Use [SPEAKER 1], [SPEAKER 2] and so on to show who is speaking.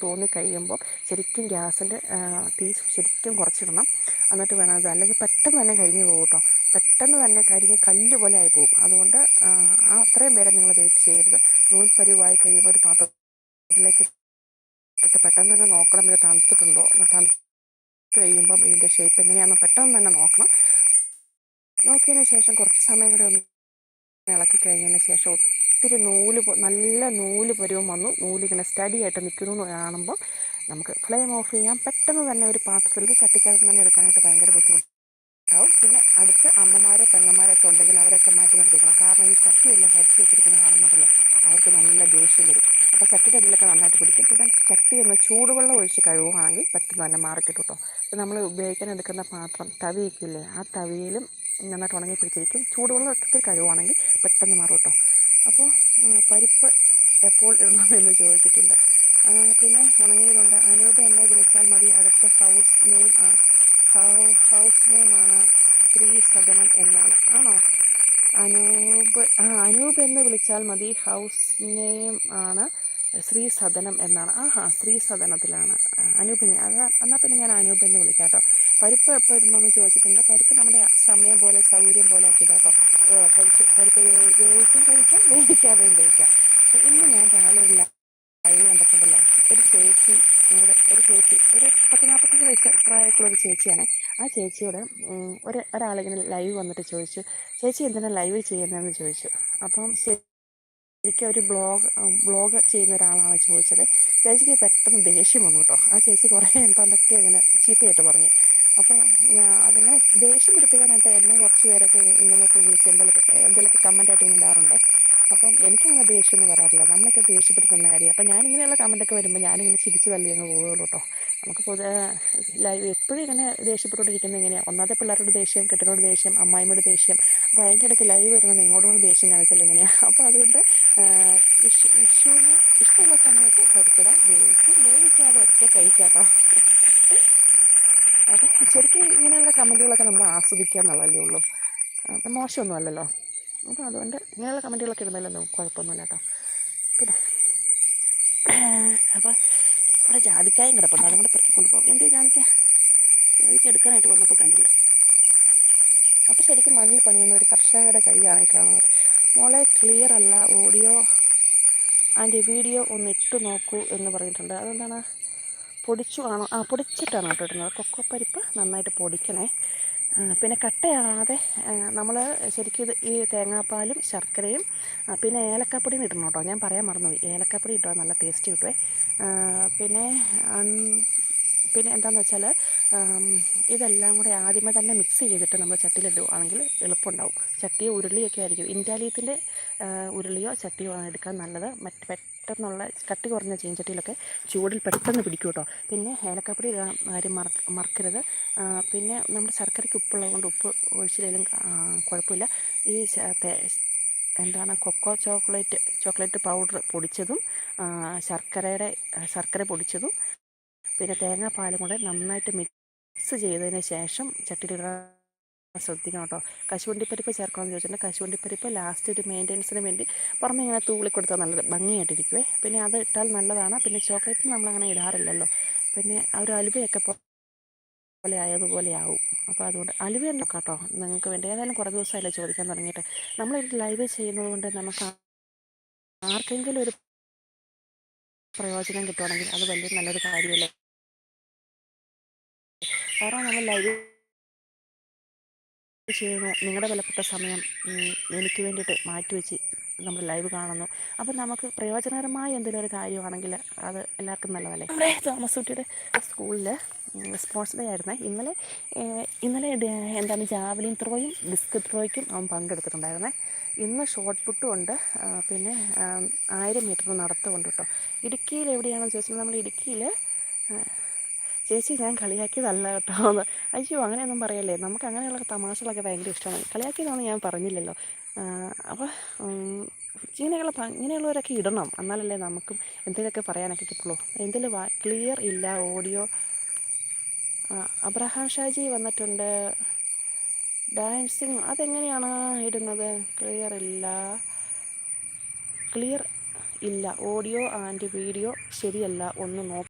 [SPEAKER 1] തോന്നിക്കഴിയുമ്പോൾ ശരിക്കും ഗ്യാസിൻ്റെ തീ ശരിക്കും കുറച്ചിടണം. എന്നിട്ട് വേണം അത്, അല്ലെങ്കിൽ പെട്ടെന്ന് തന്നെ കരിഞ്ഞു പോകും കേട്ടോ. പെട്ടെന്ന് തന്നെ കരിഞ്ഞ് കല്ല് പോലെ ആയി പോകും. അതുകൊണ്ട് അത്രയും പേരെ നിങ്ങൾ വെയിറ്റ് ചെയ്യരുത്. നൂൽപ്പരുവായി കഴിയുമ്പോൾ ഒരു പാത്രത്തിലേക്ക് ഇട്ടിട്ട് പെട്ടെന്ന് തന്നെ നോക്കണം ഇത് തണുത്തിട്ടുണ്ടോ. തണുത്ത് കഴിയുമ്പം ഇതിൻ്റെ ഷേപ്പ് എങ്ങനെയാണെന്ന് പെട്ടെന്ന് തന്നെ നോക്കണം. നോക്കിയതിന് ശേഷം കുറച്ച് സമയം കൂടെ ഒന്ന് ഇളക്കി കഴിഞ്ഞതിന് ശേഷം ഒത്തിരി നല്ല നൂല് പരുവം വന്നു, നൂലിങ്ങനെ സ്റ്റഡി ആയിട്ട് നിൽക്കുന്നു എന്ന് കാണുമ്പോൾ നമുക്ക് ഫ്ലെയിം ഓഫ് ചെയ്യാം. പെട്ടെന്ന് തന്നെ ഒരു പാത്രത്തിൽ ചട്ടിക്കകത്ത് തന്നെ എടുക്കാനായിട്ട് ഭയങ്കര ബുദ്ധിമുട്ടാവും. പിന്നെ അടുത്ത് അമ്മമാരെ പെങ്ങന്മാരൊക്കെ ഉണ്ടെങ്കിൽ അവരൊക്കെ മാറ്റി നിർത്തിക്കണം. കാരണം ഈ ചട്ടിയെല്ലാം ഹരിച്ച് വെച്ചിരിക്കുന്ന കാണുമ്പോഴല്ലോ അവർക്ക് നല്ല ദേഷ്യം വരും. അപ്പോൾ ചട്ടിയുടെ അടിയിലൊക്കെ നന്നായിട്ട് പിടിക്കും. പിന്നെ ചട്ടി ഒന്ന് ചൂടുവെള്ളം ഒഴിച്ച് കഴുകുകയാണെങ്കിൽ പെട്ടെന്ന് തന്നെ മാറിക്കിട്ടും കേട്ടോ. ഇപ്പോൾ നമ്മൾ ഉപയോഗിക്കാൻ എടുക്കുന്ന പാത്രം തവിയൊക്കെ ഇല്ലേ, ആ തവിയിലും നന്നായിട്ട് ഉണങ്ങി പിടിച്ചിരിക്കും. ചൂടുവെള്ളം ഇട്ടിട്ട് കഴുകുവാണെങ്കിൽ പെട്ടെന്ന് മാറും കേട്ടോ. അപ്പോൾ പരിപ്പ് എപ്പോൾ ഇടണമെന്ന് ചോദിച്ചിട്ടുണ്ട്. പിന്നെ ഉണങ്ങിയതുണ്ട്. അനൂപ് എന്നെ വിളിച്ചാൽ മതി, അടുത്ത ഹൗസ് നെയിമാണ് സ്ത്രീ സദനം എന്നാണ്. ആണോ അനൂപ് എന്ന് വിളിച്ചാൽ മതി, ഹൗസ് നെയിം ആണ് ശ്രീ സദനം എന്നാണ്. ശ്രീ സദനത്തിലാണ് അനൂപിനെ. എന്നാൽ പിന്നെ ഞാൻ അനൂപെന്ന് വിളിക്കാം കേട്ടോ. പരിപ്പ് എപ്പോൾ ഇടണമെന്ന് ചോദിച്ചിട്ടുണ്ട്. പരിപ്പ് നമ്മുടെ സമയം പോലെ സൗകര്യം പോലെ ഒക്കെ ഇടാം കേട്ടോ. പരിപ്പ് വേവിച്ചും കഴിക്കാം, വേവിക്കാതെയും കഴിക്കാം. ഇന്ന് ഞാൻ രാവിലെ ഒരു ലൈവ് കണ്ടിട്ടുണ്ടല്ലോ. ഒരു ചേച്ചി ഒരു 40-45 വയസ്സ് പ്രായമുള്ള ഒരു ചേച്ചിയാണ്. ആ ചേച്ചിയോട് ഒരാളിങ്ങനെ ലൈവ് വന്നിട്ട് ചോദിച്ചു, ചേച്ചി എന്തിനാണ് ലൈവ് ചെയ്യുന്നതെന്ന് ചോദിച്ചു. അപ്പം ശരിക്കും ഒരു ബ്ലോഗ് ചെയ്യുന്ന ഒരാളാണ് ചോദിച്ചത്. ചേച്ചിക്ക് പെട്ടെന്ന് ദേഷ്യം വന്നു കേട്ടോ. ആ ചേച്ചി കുറേ എന്താണ്ടൊക്കെ ഇങ്ങനെ ചീത്തയായിട്ട് പറഞ്ഞു. അപ്പോൾ അതിങ്ങനെ ദേഷ്യം പിടിപ്പിക്കാനായിട്ട് എന്നെ കുറച്ച് പേരൊക്കെ ഇങ്ങനെയൊക്കെ വിളിച്ച് എന്തെങ്കിലുമൊക്കെ കമൻറ്റായിട്ട് ഇങ്ങനെ ഇടാറുണ്ട്. അപ്പം എനിക്കങ്ങനെ ദേഷ്യമൊന്നും വരാറില്ല. നമ്മളൊക്കെ ദേഷ്യപ്പെടുത്തുന്ന കാര്യം. അപ്പം ഞാനിങ്ങനെയുള്ള കമൻറ്റൊക്കെ വരുമ്പോൾ ഞാനിങ്ങനെ ചിരിച്ച് തള്ളി അങ്ങ് പോകുള്ളൂ കേട്ടോ. നമുക്ക് പൊതുവെ ലൈവ് എപ്പോഴും ഇങ്ങനെ ദേഷ്യപ്പെട്ടുകൊണ്ടിരിക്കുന്നത് എങ്ങനെയാണ്? ഒന്നാമത്തെ പിള്ളേരോട് ദേഷ്യം, കെട്ടിനോട് ദേഷ്യം, അമ്മായിമ്മയോട് ദേഷ്യം. അപ്പോൾ അതിൻ്റെ ഇടയ്ക്ക് ലൈവ് വരുന്നത് നിങ്ങളോട് ദേഷ്യം കാണിച്ചാൽ എങ്ങനെയാണ്? അപ്പോൾ അതുകൊണ്ട് ഇഷ്യൂവിന് ഇഷ്ടമുള്ള സമയത്ത് പരിപ്പിടാൻ വേവിക്കാതെ ഒറ്റ കഴിക്കാട്ടോ. അപ്പോൾ ശരിക്കും ഇങ്ങനെയുള്ള കമൻറ്റുകളൊക്കെ നമ്മൾ ആസ്വദിക്കുക എന്നുള്ളതല്ലേ ഉള്ളൂ. അപ്പം മോശമൊന്നും അല്ലല്ലോ. അപ്പോൾ അതുകൊണ്ട് ഇങ്ങനെയുള്ള കമൻറ്റുകളൊക്കെ ഇടുന്നതിലൊന്നും കുഴപ്പമൊന്നുമില്ല കേട്ടോ. പിന്നെ അപ്പോൾ ഇവിടെ ജാതിക്കായും കിടപ്പുണ്ട്, അതും കൂടെ പെറുക്കിക്കൊണ്ട് പോകും. എന്ത് ജാതിക്ക എടുക്കാനായിട്ട് വന്നപ്പോൾ കണ്ടില്ല. അപ്പോൾ ശരിക്കും മണ്ണിൽ പണിയുന്ന ഒരു കർഷകരുടെ കൈയാണ് ഈ കാണുന്നത്. മോളെ ക്ലിയർ അല്ല ഓഡിയോ ആൻഡ് വീഡിയോ ഒന്ന് ഇട്ട് നോക്കൂ എന്ന് പറഞ്ഞിട്ടുണ്ട്. അതെന്താണ്? പൊടിച്ചിട്ടാണ് കേട്ടോ ഇടുന്നത്. കൊക്കോപ്പരിപ്പ് നന്നായിട്ട് പൊടിക്കണേ. പിന്നെ കട്ടയാകാതെ നമ്മൾ ശരിക്കും ഇത് ഈ തേങ്ങാപ്പാലും ശർക്കരയും പിന്നെ ഏലക്കാപ്പൊടിയും ഇടണം കേട്ടോ. ഞാൻ പറയാൻ മറന്നുപോയി. ഏലക്കാപ്പൊടി ഇട്ടാൽ നല്ല ടേസ്റ്റ് കിട്ടുമേ. പിന്നെ എന്താണെന്ന് വെച്ചാൽ ഇതെല്ലാം കൂടെ ആദ്യമേ തന്നെ മിക്സ് ചെയ്തിട്ട് നമ്മൾ ചട്ടിയിലിടുകയാണെങ്കിൽ എളുപ്പമുണ്ടാവും. ചട്ടിയോ ഉരുളിയൊക്കെ ആയിരിക്കും. ഇൻഡാലിയത്തിൻ്റെ ഉരുളിയോ ചട്ടിയോ ആണ് എടുക്കാൻ നല്ലത്. പെട്ടെന്നുള്ള കട്ടി കുറഞ്ഞ ചീൻചട്ടിയിലൊക്കെ ചൂടിൽ പെട്ടെന്ന് പിടിക്കും കേട്ടോ. പിന്നെ ഏലക്കാപ്പൊടി ആരും മറക്കരുത്. പിന്നെ നമ്മുടെ ശർക്കരയ്ക്ക് ഉപ്പുള്ളത് കൊണ്ട് ഉപ്പ് ഒഴിച്ചില്ലെങ്കിലും കുഴപ്പമില്ല. ഈ ചോക്ലേറ്റ് പൗഡർ പൊടിച്ചതും ശർക്കര പൊടിച്ചതും പിന്നെ തേങ്ങാപ്പാലും കൂടെ നന്നായിട്ട് മിക്സ് ചെയ്തതിന് ശേഷം ചട്ടിയിലിടാൻ ശ്രദ്ധിക്കണം കേട്ടോ. കശുവണ്ടിപ്പരിപ്പ് ചേർക്കണമെന്ന് ചോദിച്ചിട്ടുണ്ട്. കശുവണ്ടിപ്പരിപ്പ് ലാസ്റ്റ് ഒരു മെയിൻ്റെനൻസിന് വേണ്ടി പുറമെ ഇങ്ങനെ തൂളി കൊടുത്താൽ നല്ലത്, ഭംഗിയായിട്ടിരിക്കുവേ. പിന്നെ അത് ഇട്ടാൽ നല്ലതാണ്. പിന്നെ ചോക്ലേറ്റ് നമ്മളങ്ങനെ ഇടാറില്ലല്ലോ. പിന്നെ ആ ഒരു അലുവയൊക്കെ പോലെ ആയതുപോലെ ആവും. അപ്പോൾ അതുകൊണ്ട് അലുവ നോക്കാം കേട്ടോ നിങ്ങൾക്ക് വേണ്ടി. ഏതായാലും കുറേ ദിവസമായില്ലേ ചോദിക്കാൻ തുടങ്ങിയിട്ട്. നമ്മളൊരു ലൈവ് ചെയ്യുന്നത് കൊണ്ട് നമുക്ക് ആർക്കെങ്കിലും ഒരു പ്രയോജനം കിട്ടുവാണെങ്കിൽ അത് വലിയ നല്ലൊരു കാര്യമല്ലേ. കാരണം നമ്മൾ ലൈവ് ചെയ്യുന്നു, നിങ്ങളുടെ വിലപ്പെട്ട സമയം എനിക്ക് വേണ്ടിയിട്ട് മാറ്റിവെച്ച് നമ്മൾ ലൈവ് കാണുന്നു. അപ്പം നമുക്ക് പ്രയോജനകരമായ എന്തെങ്കിലും ഒരു കാര്യമാണെങ്കിൽ അത് എല്ലാവർക്കും നല്ലതല്ലേ. നമ്മുടെ തോമസ് സ്കൂളിൽ സ്പോർട്സ് ഡേ ആയിരുന്നേ ഇന്നലെ എന്താണ് ജാവലിൻ ത്രോയും ഡിസ്ക് ത്രോയ്ക്കും അവൻ പങ്കെടുത്തിട്ടുണ്ടായിരുന്നേ. ഇന്ന് ഷോട്ട് പുട്ടും ഉണ്ട്. പിന്നെ 1000 മീറ്റർ നടത്തുമുണ്ട് കേട്ടോ. ഇടുക്കിയിൽ എവിടെയാണെന്ന് ചോദിച്ചാൽ നമ്മൾ ഇടുക്കിയിൽ ചേച്ചി ഞാൻ കളിയാക്കിയതല്ല കേട്ടോ എന്ന്. അയ്യോ അങ്ങനെയൊന്നും പറയല്ലേ. നമുക്ക് അങ്ങനെയുള്ള തമാശകളൊക്കെ ഭയങ്കര ഇഷ്ടമാണ്. കളിയാക്കിയതാണെന്ന് ഞാൻ പറഞ്ഞില്ലല്ലോ. അപ്പോൾ ഇങ്ങനെയുള്ളവരൊക്കെ ഇടണം, എന്നാലല്ലേ നമുക്കും എന്തെങ്കിലുമൊക്കെ പറയാനൊക്കെ കിട്ടുള്ളൂ. എന്തെങ്കിലും ക്ലിയർ ഇല്ല ഓഡിയോ. അബ്രഹാം ഷാജി വന്നിട്ടുണ്ട്. ഡാൻസിങ് അതെങ്ങനെയാണ് ഇടുന്നത്? ക്ലിയർ ഇല്ല, ഓഡിയോ ആൻഡ് വീഡിയോ ശരിയല്ല, ഒന്ന് നോക്ക്.